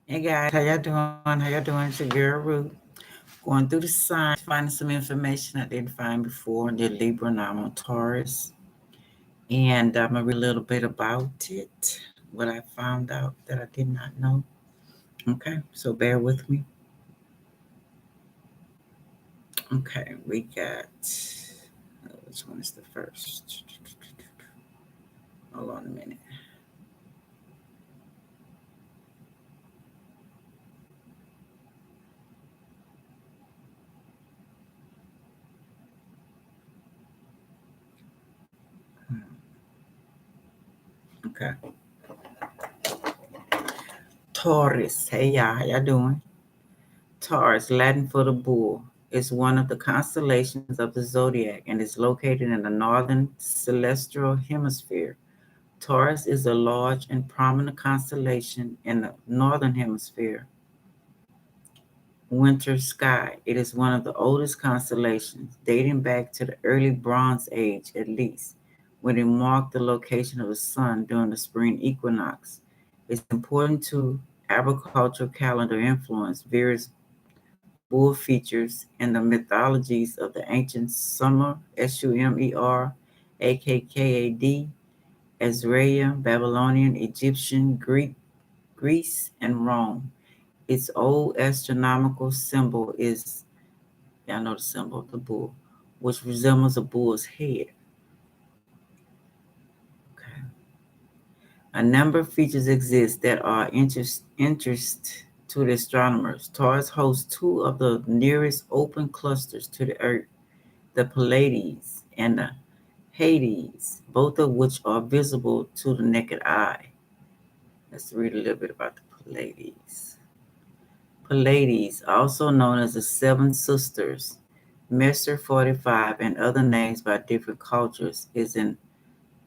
Hey guys, how y'all doing? How y'all doing? It's your girl Ruth. Going through the signs, finding some information I didn't find before. The Libra and I'm on Taurus. And I'm going to read a little bit about it, what I found out that I did not know. Okay, so bear with me. Okay, we got, which one is the first? Hold on a minute. Okay. Taurus. Hey y'all, how y'all doing? Taurus, Latin for the bull, is one of the constellations of the zodiac and is located in the northern celestial hemisphere. Taurus is a large and prominent constellation in the northern hemisphere winter sky. It is one of the oldest constellations, dating back to the early Bronze Age at least, when it marked the location of the sun during the spring equinox. It's important to agricultural calendar influence various bull features in the mythologies of the ancient Sumer, Sumer, Akkad, Azrael, Babylonian, Egyptian, Greek, Greece, and Rome. Its old astronomical symbol is, y'all know the symbol of the bull, which resembles a bull's head. Okay. A number of features exist that are interest to the astronomers. Taurus hosts two of the nearest open clusters to the Earth, the Pleiades and the Hyades, both of which are visible to the naked eye. Let's read a little bit about the Pleiades. Pleiades, also known as the Seven Sisters, Messier 45, and other names by different cultures, is an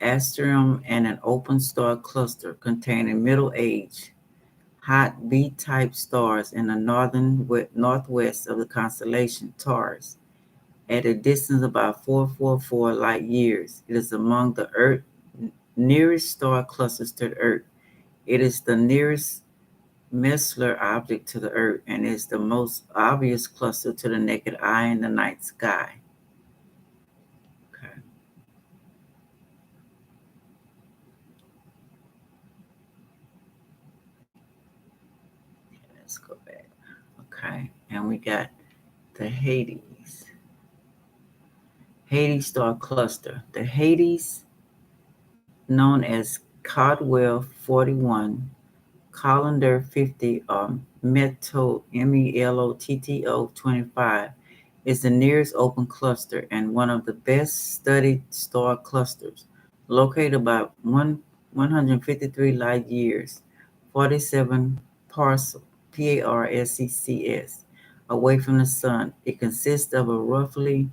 asteroid and an open star cluster containing middle-aged, hot B-type stars in the northwest of the constellation Taurus. At a distance of about 444 light years, it is among the Earth's nearest star clusters to the Earth. It is the nearest Messier object to the Earth and is the most obvious cluster to the naked eye in the night sky. Okay. Let's go back. Okay. And we got the Hyades. Hyades star cluster. The Hyades, known as Caldwell 41, Colander 50, or Melotto 25, is the nearest open cluster and one of the best studied star clusters, located about 153 light years, 47 parseccs, away from the sun. It consists of a roughly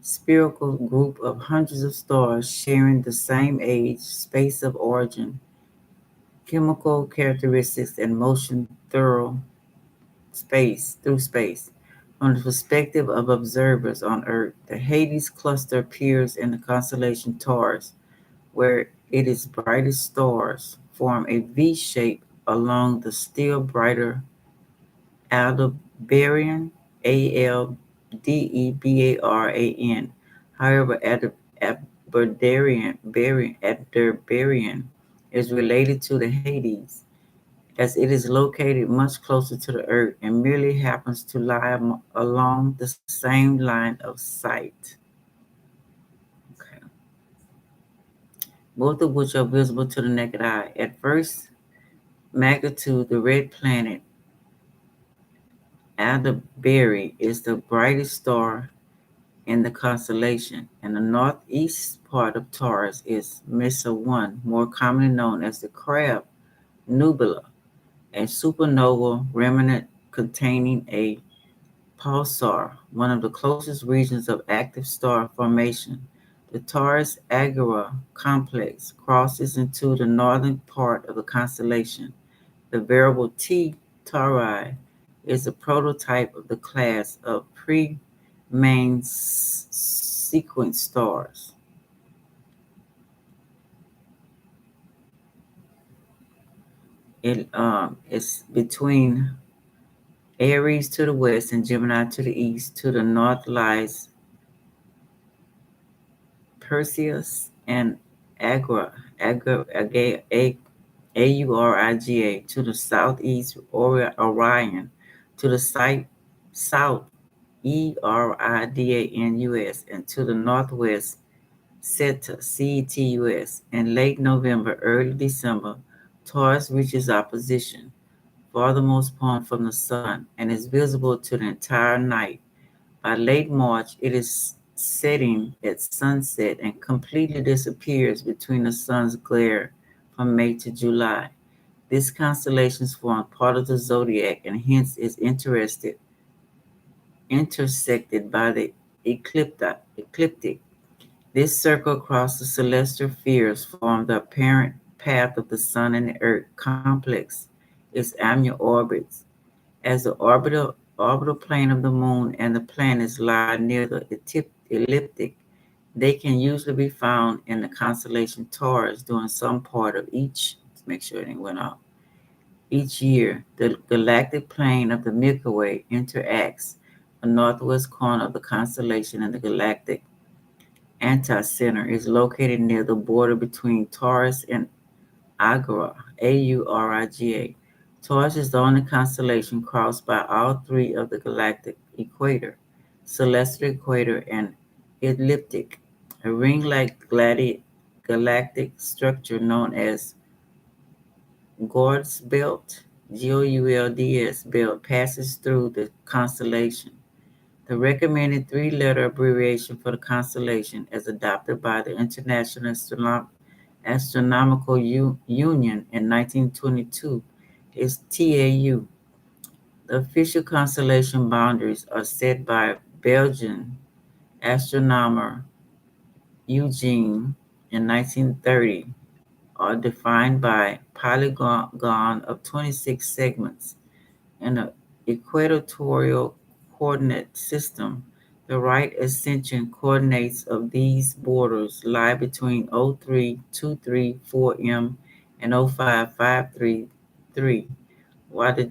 spherical group of hundreds of stars sharing the same age, space of origin, chemical characteristics, and motion through space. From the perspective of observers on Earth, the Hyades cluster appears in the constellation Taurus, where its brightest stars form a V shape along the still brighter Aldebaran, Aldebaran. However, Aldebaran is related to the Hyades, as it is located much closer to the Earth and merely happens to lie along the same line of sight. Okay. Both of which are visible to the naked eye. At first magnitude, the red planet Aldebaran is the brightest star in the constellation, and the northeast part of Taurus is Mesa 1, more commonly known as the Crab Nebula, a supernova remnant containing a pulsar, one of the closest regions of active star formation. The Taurus Agera complex crosses into the northern part of the constellation. The variable T Tauri is a prototype of the class of pre-main sequence stars. It's between Aries to the west and Gemini to the east. To the north lies Perseus and Agra, Auriga. To the southeast, Orion. To the south, Eridanus. And to the northwest, Cetus. In late November, early December, Taurus reaches opposition, farthermost point from the sun, and is visible to the entire night. By late March, it is setting at sunset and completely disappears between the sun's glare from May to July. This constellation forms part of the zodiac and hence is intersected by the ecliptic. This circle across the celestial spheres forms the apparent path of the Sun and the Earth complex, its annual orbits. As the orbital plane of the Moon and the planets lie near the ecliptic, they can usually be found in the constellation Taurus during some part of each. Let's make sure it ain't went off. Each year, the galactic plane of the Milky Way interacts the northwest corner of the constellation, and the galactic anticenter is located near the border between Taurus and Auriga. Taurus is the only constellation crossed by all three of the galactic equator, celestial equator, and ecliptic. A ring-like galactic structure known as Gould's Belt, Goulds Belt, passes through the constellation. The recommended three-letter abbreviation for the constellation, as adopted by the International Astronomical Union in 1922, is TAU. The official constellation boundaries are set by Belgian astronomer Eugene in 1930, are defined by polygon of 26 segments. In the equatorial coordinate system, the right ascension coordinates of these borders lie between 0323 and 05533, while the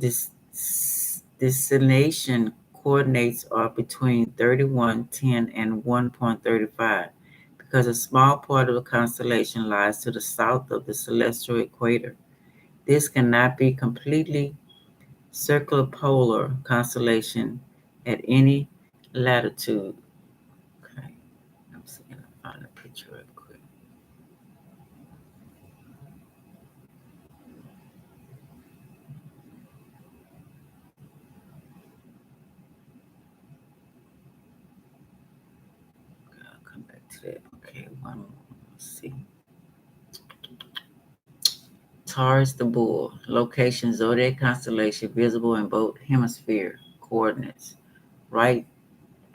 destination coordinates are between 3110 and 1.35, because a small part of the constellation lies to the south of the celestial equator. This cannot be completely circumpolar constellation at any latitude. Okay, I'm seeing I find a picture real quick. Okay, I'll come back to that. Okay, one more. Let's see. Taurus the Bull. Location zodiac constellation visible in both hemisphere coordinates. Right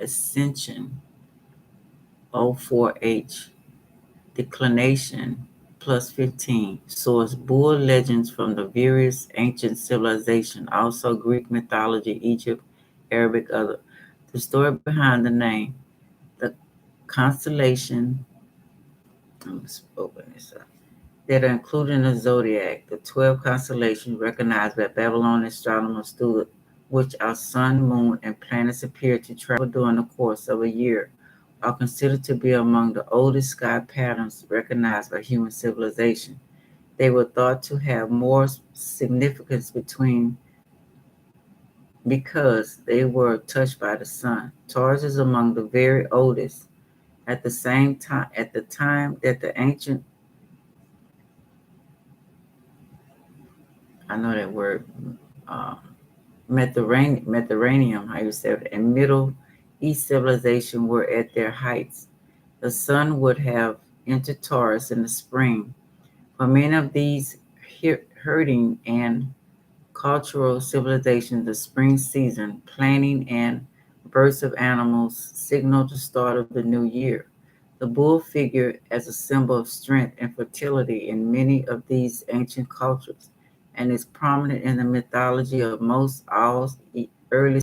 ascension 04H. Declination plus 15. Source Bull legends from the various ancient civilization, also Greek mythology, Egypt, Arabic, other. The story behind the name, the constellation, let's open this up, that are included in the zodiac, the 12 constellations recognized by Babylonian astronomers through which our sun, moon, and planets appear to travel during the course of a year, are considered to be among the oldest sky patterns recognized by human civilization. They were thought to have more significance because they were touched by the sun. Taurus is among the very oldest. At the time that the ancient, I know that word, uh, Mediterranean, how you say it, and Middle East civilization were at their heights. The sun would have entered Taurus in the spring. For many of these herding and cultural civilizations, the spring season, planting and births of animals signal the start of the new year. The bull figured as a symbol of strength and fertility in many of these ancient cultures and is prominent in the mythology of most all early